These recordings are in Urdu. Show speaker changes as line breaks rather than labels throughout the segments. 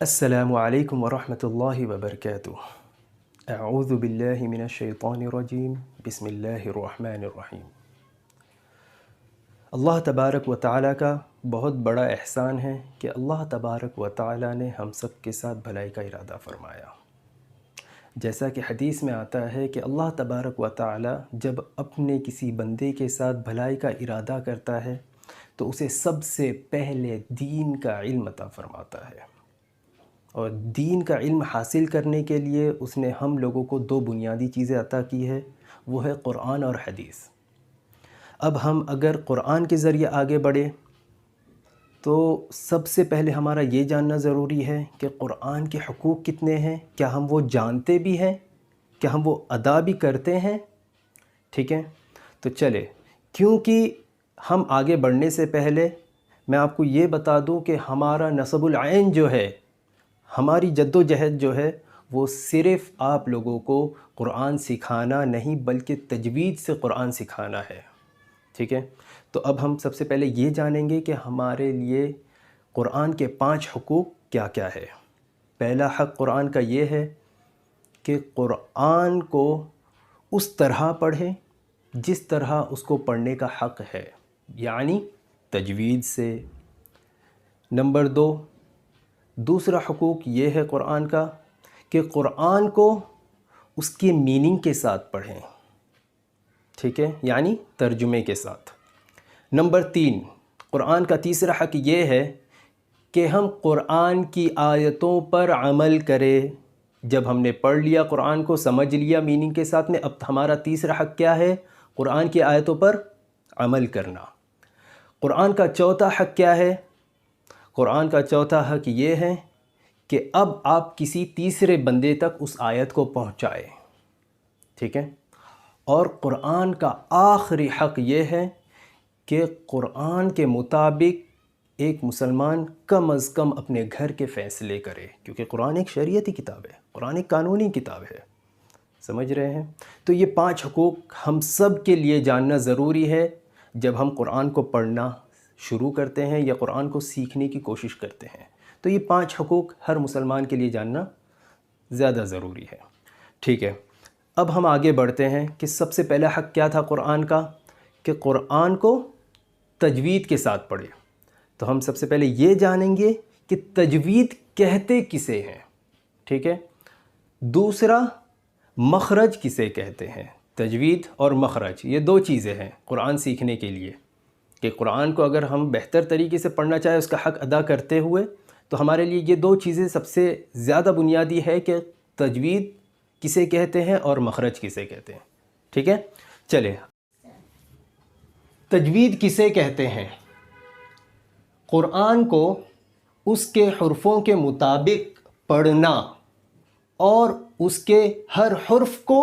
السلام علیکم ورحمۃ اللہ وبرکاتہ۔ اعوذ باللہ من الشیطان الرجیم، بسم اللہ الرحمن الرحیم۔ اللہ تبارک و تعالیٰ کا بہت بڑا احسان ہے کہ اللہ تبارک و تعالیٰ نے ہم سب کے ساتھ بھلائی کا ارادہ فرمایا۔ جیسا کہ حدیث میں آتا ہے کہ اللہ تبارک و تعالیٰ جب اپنے کسی بندے کے ساتھ بھلائی کا ارادہ کرتا ہے تو اسے سب سے پہلے دین کا علم عطا فرماتا ہے، اور دین کا علم حاصل کرنے کے لیے اس نے ہم لوگوں کو دو بنیادی چیزیں عطا کی ہے، وہ ہے قرآن اور حدیث۔ اب ہم اگر قرآن کے ذریعے آگے بڑھیں تو سب سے پہلے ہمارا یہ جاننا ضروری ہے کہ قرآن کے حقوق کتنے ہیں، کیا ہم وہ جانتے بھی ہیں، کیا ہم وہ ادا بھی کرتے ہیں؟ ٹھیک ہے، تو چلے، کیونکہ ہم آگے بڑھنے سے پہلے میں آپ کو یہ بتا دوں کہ ہمارا نصب العین جو ہے، ہماری جد و جہد جو ہے، وہ صرف آپ لوگوں کو قرآن سکھانا نہیں بلکہ تجوید سے قرآن سکھانا ہے۔ ٹھیک ہے، تو اب ہم سب سے پہلے یہ جانیں گے کہ ہمارے لیے قرآن کے 5 حقوق کیا کیا ہے۔ پہلا حق قرآن کا یہ ہے کہ قرآن کو اس طرح پڑھیں جس طرح اس کو پڑھنے کا حق ہے، یعنی تجوید سے۔ نمبر 2، دوسرا حقوق یہ ہے قرآن کا کہ قرآن کو اس کے میننگ کے ساتھ پڑھیں، ٹھیک ہے، یعنی ترجمے کے ساتھ۔ نمبر 3، قرآن کا تیسرا حق یہ ہے کہ ہم قرآن کی آیتوں پر عمل کریں۔ جب ہم نے پڑھ لیا قرآن کو، سمجھ لیا میننگ کے ساتھ میں، اب ہمارا تیسرا حق کیا ہے؟ قرآن کی آیتوں پر عمل کرنا۔ قرآن کا چوتھا حق کیا ہے؟ قرآن کا چوتھا حق یہ ہے کہ اب آپ کسی تیسرے بندے تک اس آیت کو پہنچائیں، ٹھیک ہے۔ اور قرآن کا آخری حق یہ ہے کہ قرآن کے مطابق ایک مسلمان کم از کم اپنے گھر کے فیصلے کرے، کیونکہ قرآن ایک شریعتی کتاب ہے، قرآن ایک قانونی کتاب ہے، سمجھ رہے ہیں؟ تو یہ 5 حقوق ہم سب کے لیے جاننا ضروری ہے جب ہم قرآن کو پڑھنا شروع کرتے ہیں یا قرآن کو سیکھنے کی کوشش کرتے ہیں۔ تو یہ 5 حقوق ہر مسلمان کے لیے جاننا زیادہ ضروری ہے، ٹھیک ہے۔ اب ہم آگے بڑھتے ہیں کہ سب سے پہلا حق کیا تھا قرآن کا، کہ قرآن کو تجوید کے ساتھ پڑھے۔ تو ہم سب سے پہلے یہ جانیں گے کہ تجوید کہتے کسے ہیں، ٹھیک ہے۔ دوسرا، مخرج کسے کہتے ہیں۔ تجوید اور مخرج یہ 2 چیزیں ہیں قرآن سیکھنے کے لیے، کہ قرآن کو اگر ہم بہتر طریقے سے پڑھنا چاہیں اس کا حق ادا کرتے ہوئے، تو ہمارے لیے یہ 2 چیزیں سب سے زیادہ بنیادی ہے کہ تجوید کسے کہتے ہیں اور مخرج کسے کہتے ہیں، ٹھیک ہے۔ چلے، تجوید کسے کہتے ہیں؟ قرآن کو اس کے حرفوں کے مطابق پڑھنا اور اس کے ہر حرف کو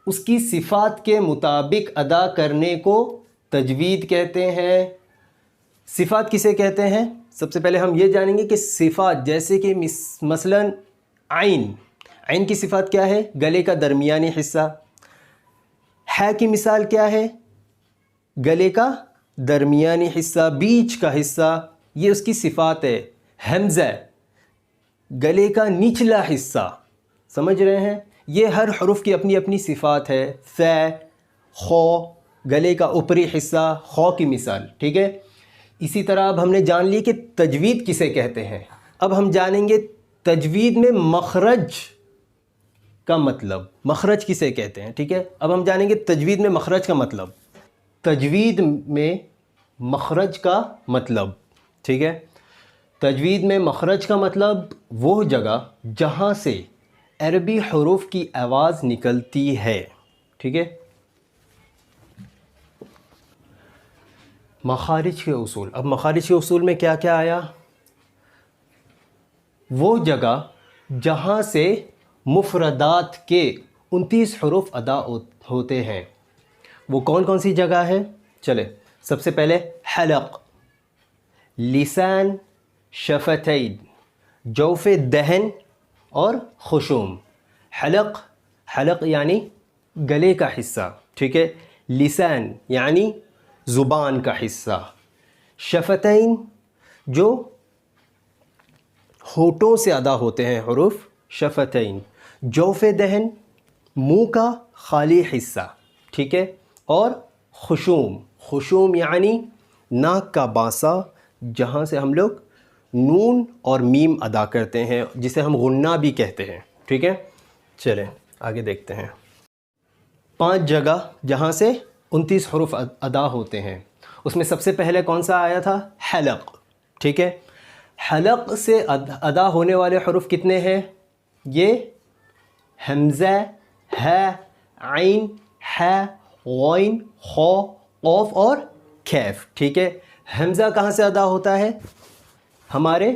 اس کی صفات کے مطابق ادا کرنے کو تجوید کہتے ہیں۔ صفات کسے کہتے ہیں؟ سب سے پہلے ہم یہ جانیں گے کہ صفات، جیسے کہ مثلا عین کی صفات کیا ہے؟ گلے کا درمیانی حصہ۔ ہے کی مثال کیا ہے؟ گلے کا درمیانی حصہ، بیچ کا حصہ، یہ اس کی صفات ہے۔ حمزہ، گلے کا نچلا حصہ، سمجھ رہے ہیں؟ یہ ہر حرف کی اپنی اپنی صفات ہے۔ ف، خو، گلے کا اوپری حصہ، خو کی مثال، ٹھیک ہے۔ اسی طرح اب ہم نے جان لی کہ تجوید کسے کہتے ہیں۔ اب ہم جانیں گے تجوید میں مخرج کا مطلب، مخرج کسے کہتے ہیں، ٹھیک ہے۔ اب ہم جانیں گے تجوید میں مخرج کا مطلب، تجوید میں مخرج کا مطلب، ٹھیک ہے۔ تجوید میں مخرج کا مطلب وہ جگہ جہاں سے عربی حروف کی آواز نکلتی ہے، ٹھیک ہے۔ مخارج کے اصول، اب مخارج کے اصول میں کیا کیا آیا؟ وہ جگہ جہاں سے مفردات کے 29 حروف ادا ہوتے ہیں، وہ کون کون سی جگہ ہے؟ چلے، سب سے پہلے حلق، لسان، شفتین، جوف دہن اور خشوم۔ حلق یعنی گلے کا حصہ، ٹھیک ہے۔ لسان یعنی زبان کا حصہ۔ شفتین جو ہونٹوں سے ادا ہوتے ہیں حروف شفتین. جوف دہن منہ کا خالی حصہ, ٹھیک ہے. اور خشوم, خشوم یعنی ناک کا بانسا جہاں سے ہم لوگ نون اور میم ادا کرتے ہیں, جسے ہم غنہ بھی کہتے ہیں, ٹھیک ہے. چلیں آگے دیکھتے ہیں. 5 جگہ جہاں سے 29 حروف ادا ہوتے ہیں, اس میں سب سے پہلے کون سا آیا تھا؟ حلق, ٹھیک ہے. حلق سے ادا ہونے والے حروف کتنے ہیں؟ یہ حمزہ, ہ, عین, ح, غین, خ, قاف اور کیف, ٹھیک ہے. حمزہ کہاں سے ادا ہوتا ہے؟ ہمارے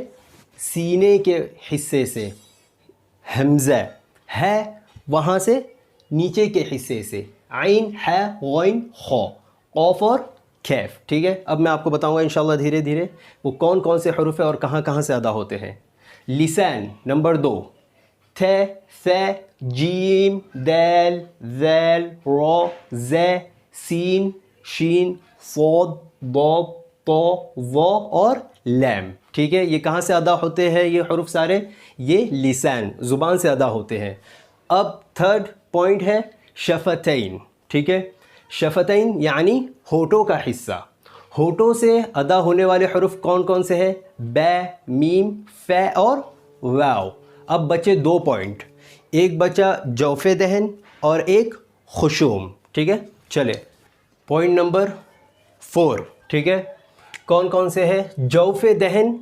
سینے کے حصے سے حمزہ, ہے وہاں سے نیچے کے حصے سے, عین, ح, غین, خ, قاف اور کیف, ٹھیک ہے. اب میں آپ کو بتاؤں گا انشاءاللہ دھیرے دھیرے وہ کون کون سے حروف ہیں اور کہاں کہاں سے ادا ہوتے ہیں. لسان نمبر 2, ث, ث, جیم, دال, ذال, را, ز, سین, شین, صاد, ضاد, طا, ظا اور لام, ٹھیک ہے. یہ کہاں سے ادا ہوتے ہیں یہ حروف سارے؟ یہ لسان, زبان سے ادا ہوتے ہیں. اب تھرڈ پوائنٹ ہے شفتین, ٹھیک ہے. شفتین یعنی ہونٹوں کا حصہ. ہونٹوں سے ادا ہونے والے حروف کون کون سے ہیں؟ ب, میم, ف اور واو. اب بچے 2 پوائنٹ, ایک بچا جوف دہن اور ایک خشوم, ٹھیک ہے. چلے پوائنٹ نمبر 4, ٹھیک ہے. کون کون سے ہے؟ جوف دہن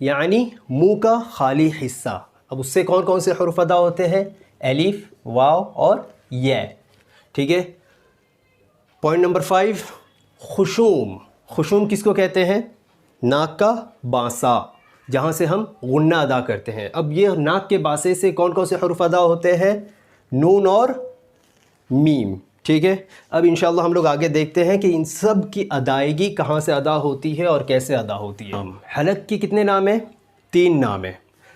یعنی منہ کا خالی حصہ. اب اس سے کون کون سے حروف ادا ہوتے ہیں؟ الف, واو اور یا, ٹھیک ہے. Point number 5 خشوم. خشوم کس کو کہتے ہیں؟ ناک کا بانسا جہاں سے ہم غنہ ادا کرتے ہیں. اب یہ ناک کے بانسے سے کون کون سے حروف ادا ہوتے ہیں؟ نون اور میم, ٹھیک ہے. اب انشاءاللہ ہم لوگ آگے دیکھتے ہیں کہ ان سب کی ادائیگی کہاں سے ادا ہوتی ہے اور کیسے ادا ہوتی ہے. حلق کی کتنے نام ہیں؟ 3 نام ہیں.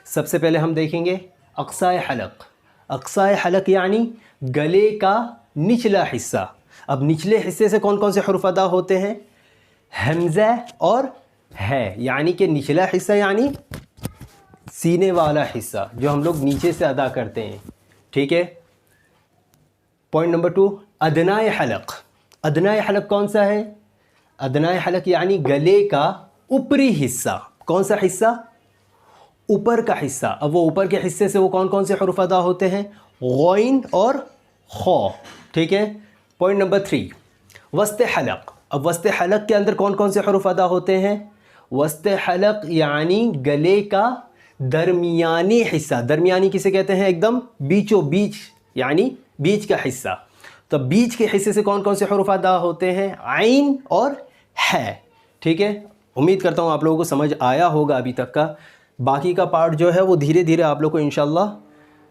سب سے پہلے ہم دیکھیں گے اقصائے حلق. اقصائے حلق یعنی گلے کا نچلا حصہ. اب نچلے حصے سے کون کون سے حروف ادا ہوتے ہیں؟ حمزہ اور ہے, یعنی کہ نچلا حصہ یعنی سینے والا حصہ جو ہم لوگ نیچے سے ادا کرتے ہیں, ٹھیک ہے. پوائنٹ نمبر 2 ادنائے حلق. ادنائے حلق کون سا ہے؟ ادنائے حلق یعنی گلے کا اوپری حصہ. کون سا حصہ؟ اوپر کا حصہ. اب وہ اوپر کے حصے سے وہ کون کون سے حروف ادا ہوتے ہیں؟ غین اور خ, ٹھیک ہے. پوائنٹ نمبر 3 وسط حلق. اب وسط حلق کے اندر کون کون سے حروف ادا ہوتے ہیں؟ وسط حلق یعنی گلے کا درمیانی حصہ. درمیانی کسے کہتے ہیں؟ ایک دم بیچو بیچ یعنی بیچ کا حصہ. تو بیچ کے حصے سے کون کون سے حروف ادا ہوتے ہیں؟ عین اور ہے, ٹھیک ہے. امید کرتا ہوں آپ لوگوں کو سمجھ آیا ہوگا ابھی تک کا. باقی کا پارٹ جو ہے وہ دھیرے دھیرے آپ لوگ کو انشاءاللہ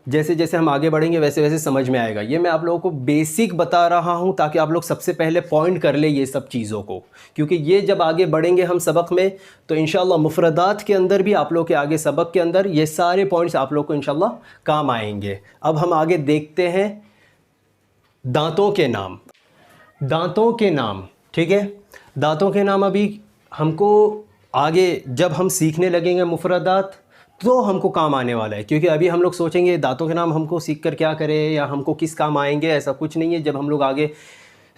جیسے جیسے ہم آگے بڑھیں گے ویسے ویسے سمجھ میں آئے گا. یہ میں آپ لوگوں کو بیسک بتا رہا ہوں تاکہ آپ لوگ سب سے پہلے پوائنٹ کر لیں یہ سب چیزوں کو, کیونکہ یہ جب آگے بڑھیں گے ہم سبق میں تو انشاءاللہ مفردات کے اندر بھی آپ لوگ کے آگے سبق کے اندر یہ سارے پوائنٹس آپ لوگ کو انشاءاللہ کام آئیں گے. اب ہم آگے دیکھتے ہیں دانتوں کے نام. دانتوں کے نام, ٹھیک ہے. دانتوں کے نام ابھی ہم کو آگے جب ہم سیکھنے لگیں گے مفردات تو ہم کو کام آنے والا ہے, کیونکہ ابھی ہم لوگ سوچیں گے دانتوں کے نام ہم کو سیکھ کر کیا کرے یا ہم کو کس کام آئیں گے. ایسا کچھ نہیں ہے. جب ہم لوگ آگے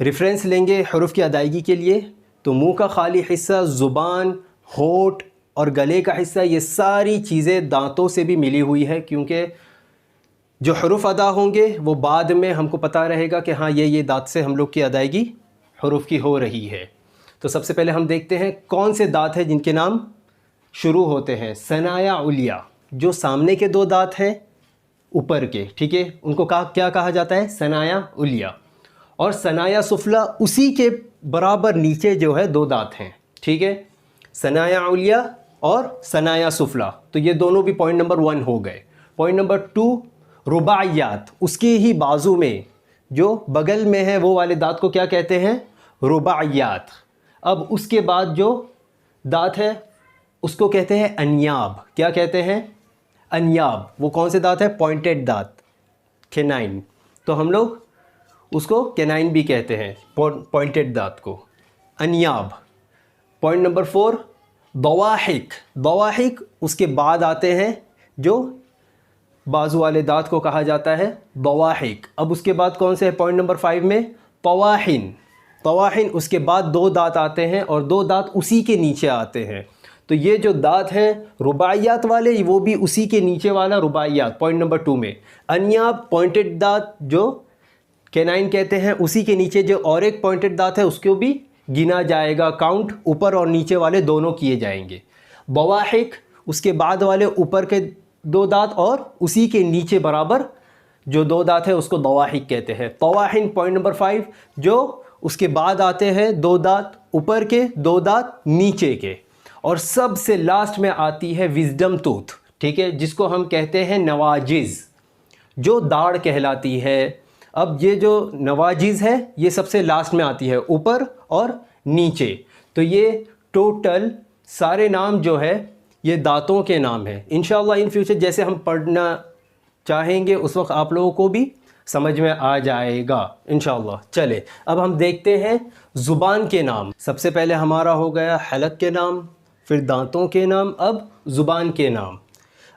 ریفرنس لیں گے حروف کی ادائیگی کے لیے تو منہ کا خالی حصہ, زبان, ہونٹ اور گلے کا حصہ, یہ ساری چیزیں دانتوں سے بھی ملی ہوئی ہے, کیونکہ جو حروف ادا ہوں گے وہ بعد میں ہم کو پتہ رہے گا کہ ہاں یہ دانت سے ہم لوگ کی ادائیگی حروف کی ہو رہی ہے. تو سب سے پہلے ہم دیکھتے ہیں کون سے دانت ہیں جن کے نام شروع ہوتے ہیں. ثنایا علیا, جو سامنے کے 2 دانت ہیں اوپر کے, ٹھیک ہے, ان کو کیا کہا جاتا ہے؟ ثنایا علیا. اور ثنایا سفلا اسی کے برابر نیچے جو ہے 2 دانت ہیں, ٹھیک ہے. ثنایا علیا اور ثنایا سفلا, تو یہ دونوں بھی پوائنٹ نمبر 1 ہو گئے. Point number 2 رباعیات. اس کی ہی بازو میں جو بغل میں ہے وہ والے دانت کو کیا کہتے ہیں؟ رباعیات. اب اس کے بعد جو دانت ہے اس کو کہتے ہیں انیاب. کیا کہتے ہیں؟ انیاب. وہ کون سے دانت ہیں؟ پوائنٹڈ دانت, کینائن. تو ہم لوگ اس کو کینائن بھی کہتے ہیں, پوائنٹڈ دانت کو انیاب. پوائنٹ نمبر 4 ضواحک، ضواحک اس کے بعد آتے ہیں جو بازو والے دانت کو کہا جاتا ہے ضواحک. اب اس کے بعد کون سے پوائنٹ نمبر 5 میں؟ طواحن. طواحن اس کے بعد 2 دانت آتے ہیں اور 2 دانت اسی کے نیچے آتے ہیں. تو یہ جو دانت ہیں رباعیات والے وہ بھی اسی کے نیچے والا رباعیات پوائنٹ نمبر 2 میں. انیاب پوائنٹڈ دانت جو کینائن کہتے ہیں اسی کے نیچے جو اور ایک پوائنٹڈ دانت ہے اس کو بھی گنا جائے گا، کاؤنٹ اوپر اور نیچے والے دونوں کیے جائیں گے. ضواحک اس کے بعد والے اوپر کے 2 دانت اور اسی کے نیچے برابر جو 2 دانت ہے اس کو ضواحک کہتے ہیں. طواحن پوائنٹ نمبر 5 جو اس کے بعد آتے ہیں 2 دانت اوپر کے 2 دانت نیچے کے. اور سب سے لاسٹ میں آتی ہے وزڈم ٹوتھ، ٹھیک ہے، جس کو ہم کہتے ہیں نواجز، جو داڑھ کہلاتی ہے. اب یہ جو نواجز ہے یہ سب سے لاسٹ میں آتی ہے اوپر اور نیچے. تو یہ ٹوٹل سارے نام جو ہے یہ دانتوں کے نام ہیں. انشاءاللہ ان فیوچر جیسے ہم پڑھنا چاہیں گے اس وقت آپ لوگوں کو بھی سمجھ میں آ جائے گا انشاءاللہ. چلے اب ہم دیکھتے ہیں زبان کے نام. سب سے پہلے ہمارا ہو گیا حلق کے نام، پھر دانتوں کے نام، اب زبان کے نام.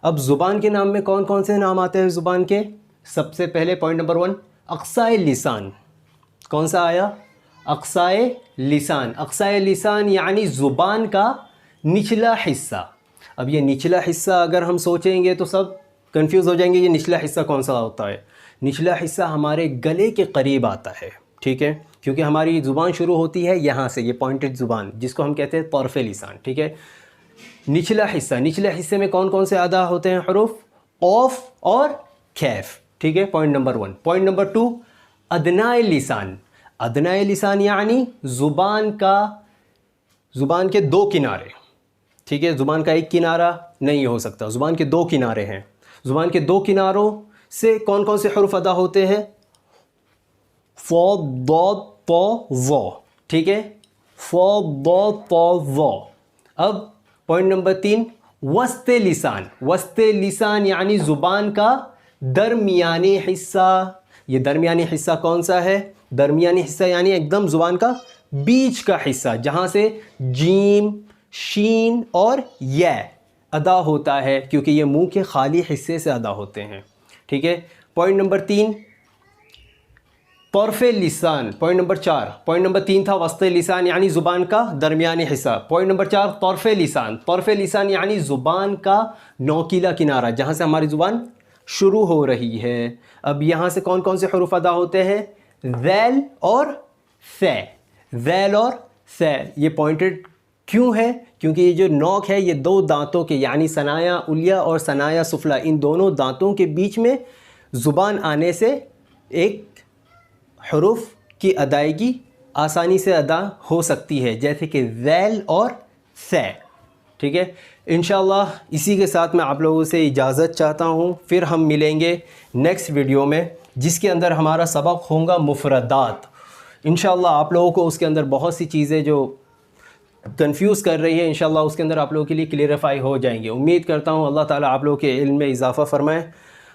اب زبان کے نام میں کون کون سے نام آتے ہیں زبان کے؟ سب سے پہلے پوائنٹ نمبر 1 اقصائے لسان. کون سا آیا؟ اقصائے لسان. اقصائے لسان یعنی زبان کا نچلا حصہ. اب یہ نچلا حصہ اگر ہم سوچیں گے تو سب کنفیوز ہو جائیں گے، یہ نچلا حصہ کون سا ہوتا ہے؟ نچلا حصہ ہمارے گلے کے قریب آتا ہے، ٹھیک ہے، کیونکہ ہماری زبان شروع ہوتی ہے یہاں سے، یہ پوائنٹڈ زبان جس کو ہم کہتے ہیں طرف لسان، ٹھیک ہے. نچلا حصہ، نچلے حصے میں کون کون سے ادا ہوتے ہیں حروف؟ قوف اور کیف، ٹھیک ہے، پوائنٹ نمبر 1. پوائنٹ نمبر 2 ادنائے لسان. ادنائے لسان یعنی زبان کے 2 کنارے، ٹھیک ہے. زبان کا ایک کنارہ نہیں ہو سکتا، زبان کے 2 کنارے ہیں. زبان کے 2 کناروں سے کون کون سے حروف ادا ہوتے ہیں؟ ف ضاد ط ظ، ٹھیک ہے، ف ضاد ط ظ. اب پوائنٹ نمبر 3 وسط لسان. وسط لسان یعنی زبان کا درمیانی حصہ. یہ درمیانی حصہ کون سا ہے؟ درمیانی حصہ یعنی ایک دم زبان کا بیچ کا حصہ جہاں سے جیم، شین اور یا ادا ہوتا ہے، کیونکہ یہ منہ کے خالی حصے سے ادا ہوتے ہیں، ٹھیک ہے. پوائنٹ نمبر 3 طرف لسان. پوائنٹ نمبر 4 پوائنٹ نمبر 3 تھا وسط لسان یعنی زبان کا درمیانی حصہ. پوائنٹ نمبر 4 طرف لسان. طرف لسان یعنی زبان کا نوکیلا کنارہ جہاں سے ہماری زبان شروع ہو رہی ہے. اب یہاں سے کون کون سے حروف ادا ہوتے ہیں؟ ذیل اور ث. ذیل اور ث یہ پوائنٹڈ کیوں ہے؟ کیونکہ یہ جو نوک ہے یہ 2 دانتوں کے یعنی ثنایا علیہ اور ثنایا سفلی، ان دونوں دانتوں کے بیچ میں زبان آنے سے ایک حروف کی ادائیگی آسانی سے ادا ہو سکتی ہے، جیسے کہ ذیل اور ث، ٹھیک ہے. انشاءاللہ اسی کے ساتھ میں آپ لوگوں سے اجازت چاہتا ہوں. پھر ہم ملیں گے نیکسٹ ویڈیو میں جس کے اندر ہمارا سبق ہوگا مفردات. انشاءاللہ آپ لوگوں کو اس کے اندر بہت سی چیزیں جو کنفیوز کر رہی ہے انشاءاللہ اس کے اندر آپ لوگوں کے لیے کلیئرفائی ہو جائیں گے. امید کرتا ہوں اللہ تعالیٰ آپ لوگوں کے علم میں اضافہ فرمائے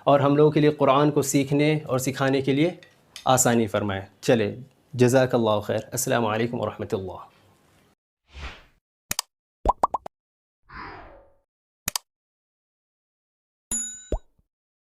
اور ہم لوگوں کے لیے قرآن کو سیکھنے اور سکھانے کے لیے آسانی فرمائے. چلے جزاک اللہ خیر. السلام علیکم ورحمۃ اللہ.